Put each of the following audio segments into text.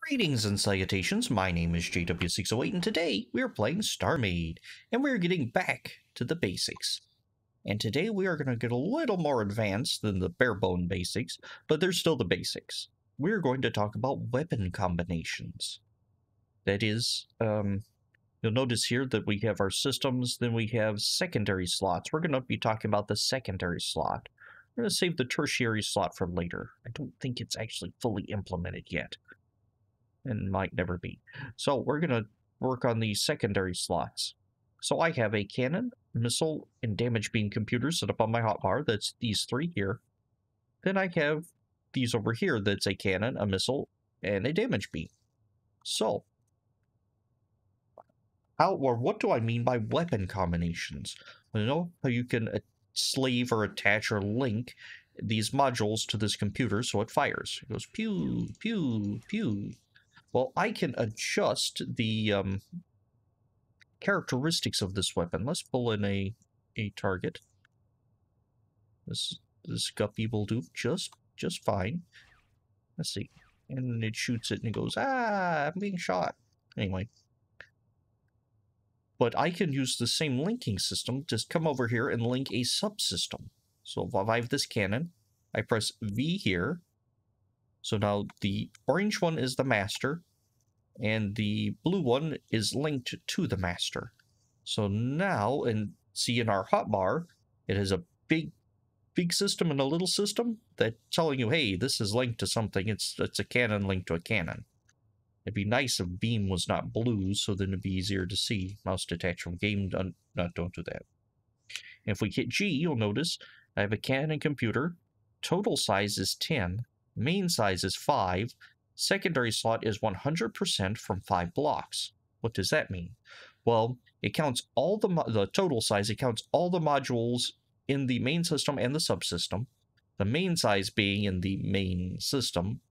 Greetings and salutations, my name is JW608 and today we are playing StarMade and we're getting back to the basics. And today we are going to get a little more advanced than the bare bone basics, but they're still the basics. We're going to talk about weapon combinations. That is, you'll notice here that we have our systems, then we have secondary slots. We're going to be talking about the secondary slot. We're going to save the tertiary slot for later. I don't think it's actually fully implemented yet. And might never be. So we're going to work on the secondary slots. So I have a cannon, missile, and damage beam computer set up on my hotbar. That's these three here. Then I have these over here. That's a cannon, a missile, and a damage beam. So, what do I mean by weapon combinations? You know how you can slave or attach or link these modules to this computer so it fires. It goes pew, pew, pew. Well, I can adjust the characteristics of this weapon. Let's pull in a target. This guppy will do just fine. Let's see. And it shoots it and it goes, ah, I'm being shot. Anyway. But I can use the same linking system. Just come over here and link a subsystem. So if I have this cannon, I press V here. So now the orange one is the master, and the blue one is linked to the master. So now, and see in our hotbar, it has a big system and a little system that's telling you, hey, this is linked to something. It's a cannon linked to a cannon. It'd be nice if beam was not blue, so then it'd be easier to see. Mouse detach from game, don't do that. And if we hit G, you'll notice I have a cannon computer. Total size is 10. Main size is 5. Secondary slot is 100% from 5 blocks. What does that mean? Well, it counts all the total size. It counts all the modules in the main system and the subsystem. The main size being in the main system.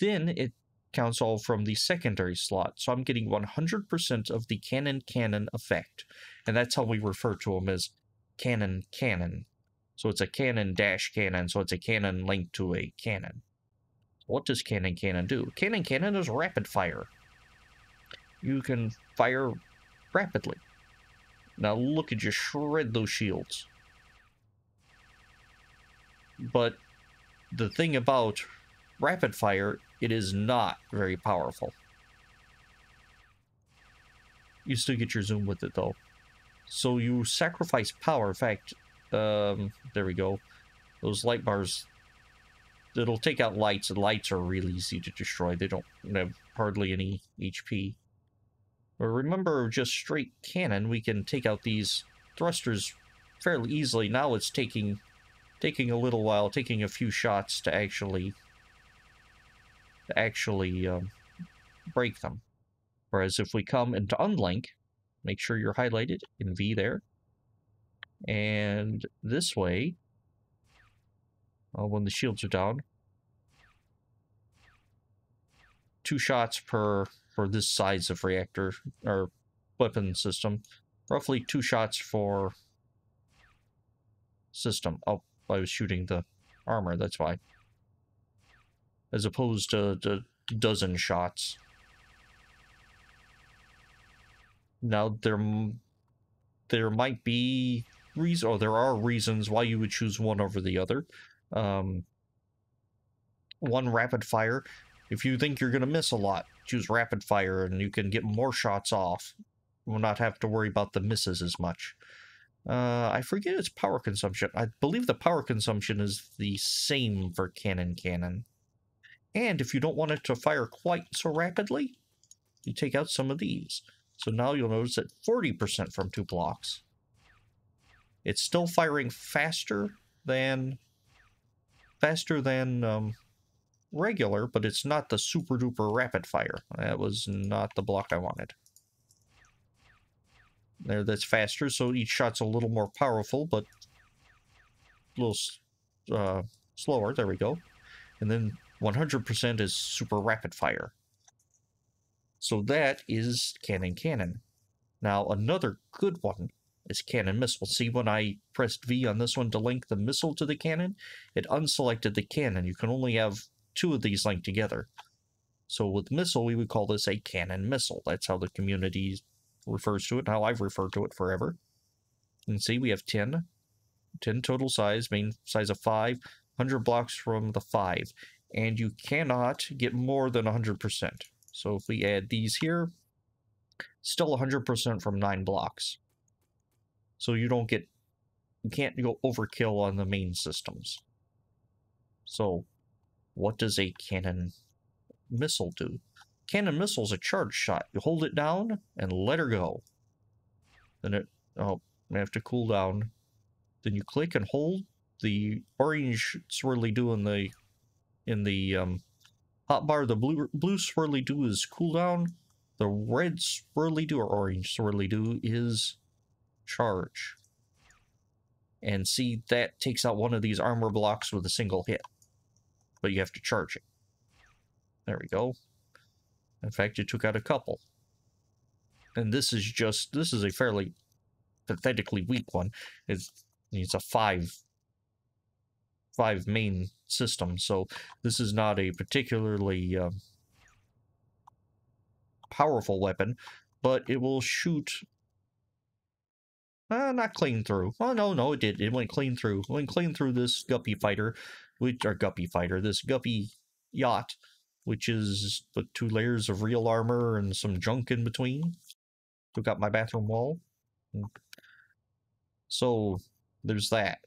Then it counts all from the secondary slot. So I'm getting 100% of the cannon effect. And that's how we refer to them as cannon. So it's a cannon dash cannon, so it's a cannon linked to a cannon. What does cannon do? Cannon is rapid fire. You can fire rapidly. Now look at you shred those shields. But the thing about rapid fire, it is not very powerful. You still get your zoom with it though. So you sacrifice power. In fact, there we go. Those light bars, it'll take out lights, and lights are really easy to destroy. They don't have hardly any HP. But remember, just straight cannon, we can take out these thrusters fairly easily. Now it's taking a little while, taking a few shots to actually break them. Whereas if we come into unlink, make sure you're highlighted in V there. And this way, when the shields are down, 2 shots for this size of reactor or weapon system, roughly 2 shots for system. Oh, I was shooting the armor, that's why. As opposed to the dozen shots. Now there might be there are reasons why you would choose one over the other. One, rapid fire. If you think you're going to miss a lot, choose rapid fire and you can get more shots off. You will not have to worry about the misses as much. I forget its power consumption. I believe the power consumption is the same for cannon. And if you don't want it to fire quite so rapidly, you take out some of these. So now you'll notice that 40% from 2 blocks. It's still firing faster than regular, but it's not the super duper rapid fire. That was not the block I wanted. There, that's faster, so each shot's a little more powerful, but a little slower. There we go. And then 100% is super rapid fire. So that is cannon. Now another good one is cannon missile. See, when I pressed V on this one to link the missile to the cannon, it unselected the cannon. You can only have 2 of these linked together. So with missile, we would call this a cannon missile. That's how the community refers to it, and how I've referred to it forever. And see, we have 10 total size, main size of 5, 100 blocks from the 5. And you cannot get more than 100%. So if we add these here, still 100% from 9 blocks. So you can't go overkill on the main systems. So what does a cannon missile do? Cannon missile is a charge shot. You hold it down and let her go. Then it have to cool down. Then you click and hold the orange swirly do in the hotbar. The blue swirly do is cooldown. The red swirly do or orange swirly do is charge. And see, that takes out one of these armor blocks with a single hit. But you have to charge it. There we go. In fact, it took out a couple. And this is a fairly pathetically weak one. It's a 5 main system, so this is not a particularly powerful weapon, but it will shoot not clean through. Oh no, it did. It went clean through. It went clean through this guppy fighter, this guppy yacht, which is the 2 layers of real armor and some junk in between. Took out my bathroom wall. So there's that.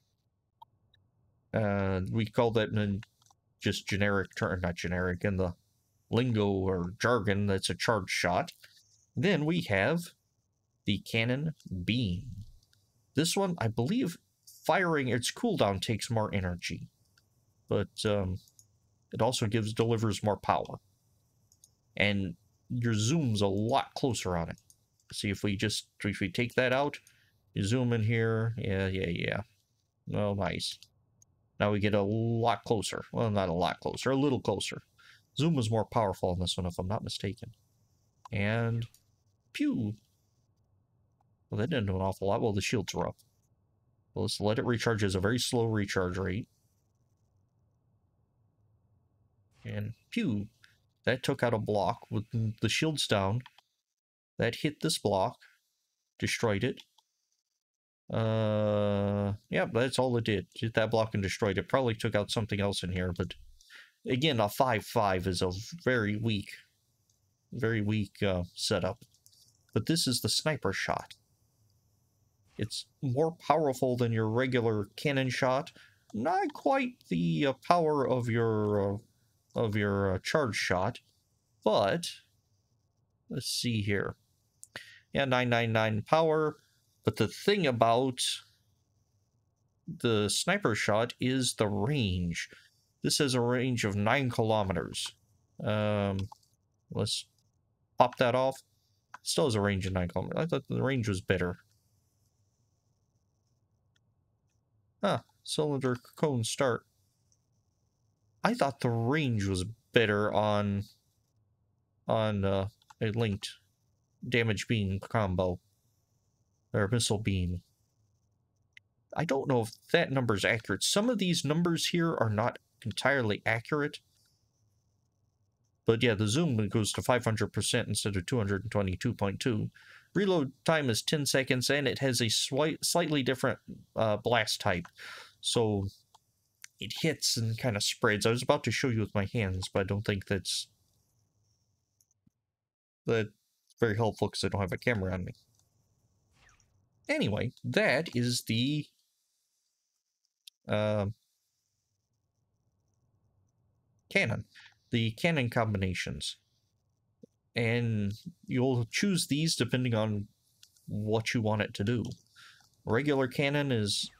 We call that in just generic term, not generic, in the lingo or jargon, that's a charge shot. Then we have the cannon beam. This one, I believe, firing its cooldown takes more energy, but it also delivers more power. And your zoom's a lot closer on it. See, if we take that out, you zoom in here, yeah. Well, nice. Now we get a lot closer. Well, not a lot closer, a little closer. Zoom is more powerful on this one, if I'm not mistaken. And pew. Well, that didn't do an awful lot. Well, the shields are up. Well, let's let it recharge. It's a very slow recharge rate. And pew. That took out a block with the shields down. That hit this block. Destroyed it. Yeah, that's all it did. Hit that block and destroyed it. Probably took out something else in here, but again, a 5-5 is a very weak setup. But this is the sniper shot. It's more powerful than your regular cannon shot. Not quite the power of your charge shot, but let's see here. Yeah, 999 power. But the thing about the sniper shot is the range. This has a range of 9 kilometers. Let's pop that off. Still has a range of 9 kilometers. I thought the range was better. Cylinder cone start. I thought the range was better on a linked damage beam combo. Or missile beam. I don't know if that number is accurate. Some of these numbers here are not entirely accurate. But yeah, the zoom goes to 500% instead of 222.2. Reload time is 10 seconds, and it has a slightly different blast type. So it hits and kind of spreads. I was about to show you with my hands, but I don't think that's very helpful because I don't have a camera on me. Anyway, that is the cannon. The cannon combinations. And you'll choose these depending on what you want it to do. Regular cannon is...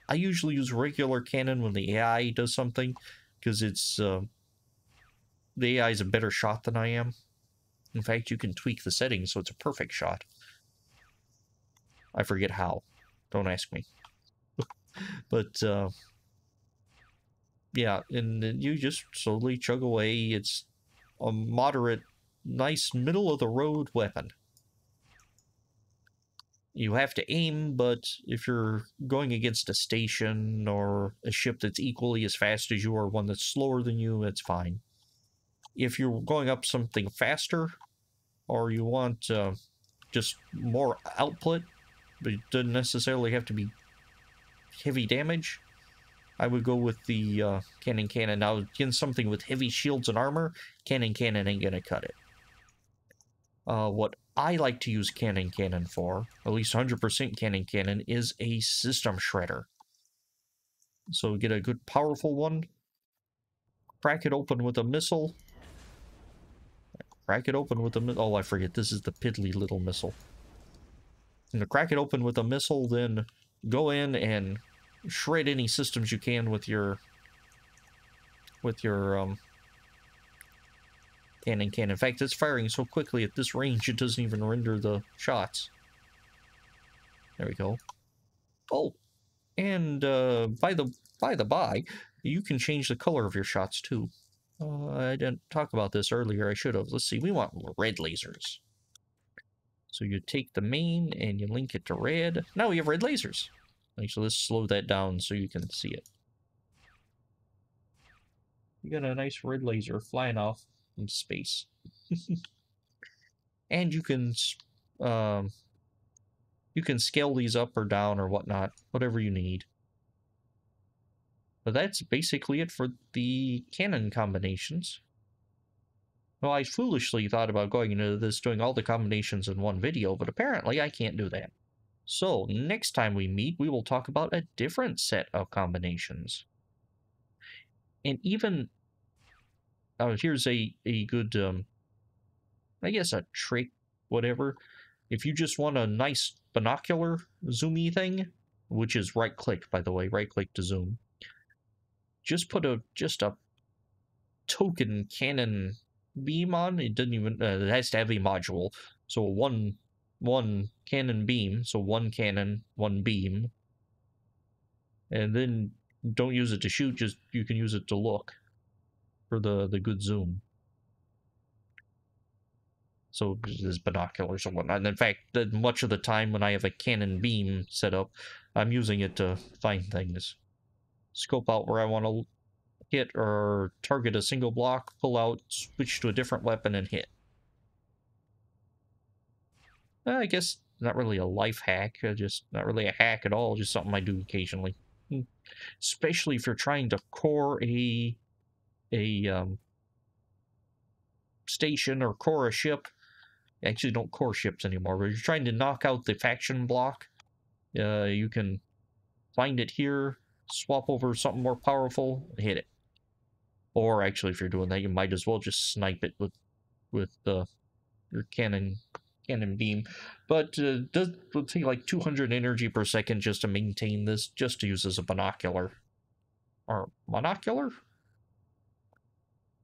I usually use regular cannon when the AI does something, because it's... the AI is a better shot than I am. In fact, you can tweak the settings so it's a perfect shot. I forget how. Don't ask me. But, yeah, and then you just slowly chug away. It's a moderate, nice, middle-of-the-road weapon. You have to aim, but if you're going against a station or a ship that's equally as fast as you or one that's slower than you, it's fine. if you're going up something faster, or you want just more output, but it doesn't necessarily have to be heavy damage, I would go with the cannon. Now, against something with heavy shields and armor, cannon ain't gonna cut it. What I like to use cannon for, at least 100% cannon, is a system shredder. So get a good powerful one, crack it open with a missile. Crack it open with a missile. Oh, I forget, this is the piddly little missile. And to crack it open with a missile, then go in and shred any systems you can with your cannon. In fact, it's firing so quickly at this range it doesn't even render the shots. There we go. Oh, and by the by, you can change the color of your shots too. I didn't talk about this earlier. I should have. Let's see. We want red lasers. So you take the main and you link it to red. Now we have red lasers. Actually, let's slow that down so you can see it. You got a nice red laser flying off in space. And you can scale these up or down or whatnot, whatever you need. But that's basically it for the cannon combinations. Well, I foolishly thought about going into this, doing all the combinations in one video, but apparently I can't do that. So, next time we meet, we will talk about a different set of combinations. And even... here's a good, I guess a trick, whatever. If you just want a nice binocular zoomy thing, which is right-click, by the way, right-click to zoom, just put just a token cannon beam on. It doesn't even, it has to have a module. So one cannon beam, so one cannon, one beam. And then don't use it to shoot, just you can use it to look for the good zoom. So there's binoculars and whatnot. And in fact, much of the time when I have a cannon beam set up, I'm using it to find things. Scope out where I want to hit or target a single block, pull out, switch to a different weapon, and hit. I guess not really a life hack, just not really a hack at all, just something I do occasionally. Especially if you're trying to core a station or core a ship. Actually, don't core ships anymore, but you're trying to knock out the faction block. You can find it here, swap over something more powerful, hit it. Or actually, if you're doing that, you might as well just snipe it with your cannon beam. But it'll take like 200 energy per second just to maintain this, just to use as a binocular. Or monocular?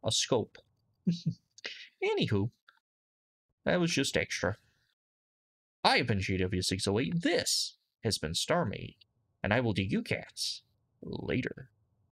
A scope. Anywho, that was just extra. I have been GW608. This has been StarMade, and I will do you cats later.